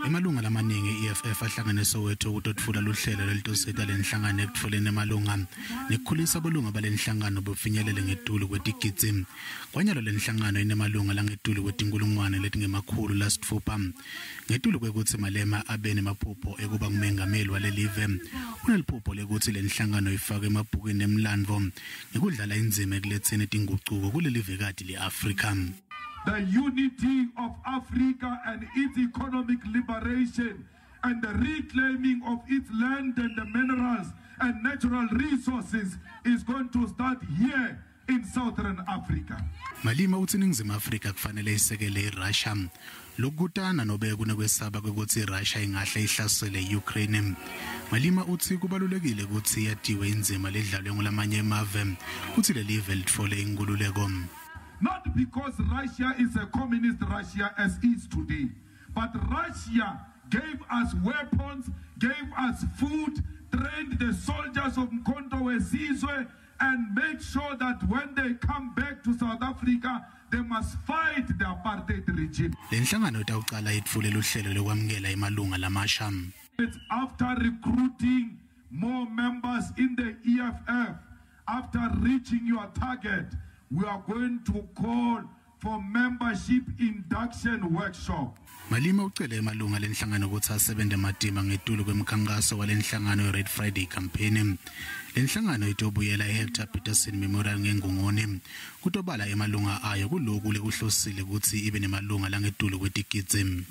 Emalunga lamaningi EFF ahlangene eSoweto ukutotfula luhlelo lelitoseta lenhlangano ekutfoleni emalunga nekukhulisa abelungu balenhlangano bofinyelele ngetulu kwetigidzi. Kwanyalo lenhlangano inemalunga langetulu kwetinkulungwane letingemakhulu lasitfupha. Ngetulu kwekutsi Malema abe nemaphupho ekuba ngumengameli walelive. Uneliphupho lekutsi lenhlangano ifake emabhukweni emlandvo ngekudlala indzima ekuletseni tingucuko kulelivekati leAfrica. The unity of Africa and its economic liberation and the reclaiming of its land and the minerals and natural resources is going to start here in Southern Africa. Malema uthi iNingizimu Afrika kufanele isekele iRussia. Lokutana nobe kunekwesaba kwekutsi iRussia ingahle ihlasele iUkraine. Malema uthi kubalulekile ukuthi yatiwe indzima ledlalwe ngulamanye emave kuthi lelive litfole inkululeko. Not because Russia is a communist Russia as is today, but Russia gave us weapons, gave us food, trained the soldiers of Mkhonto Wesizwe, and made sure that when they come back to South Africa, they must fight the apartheid regime. Lenhlangano itawuqala itfule uhlelo lokwamukela emalunga lamasha. It's after recruiting more members in the EFF, after reaching your target, we are going to call for membership induction workshop. Malema ucele emalunga lenhlangano ukuthi asebenze matima ngetulu kwemkhankhaso walenhlangano Red Friday campaign. Lenhlangano itobuyela eHector Petersen Memorial ngengongoni kutobala emalunga ayo kuloku lekuhlosile ukuthi ibe nemalunga langetulu kwetigidzi.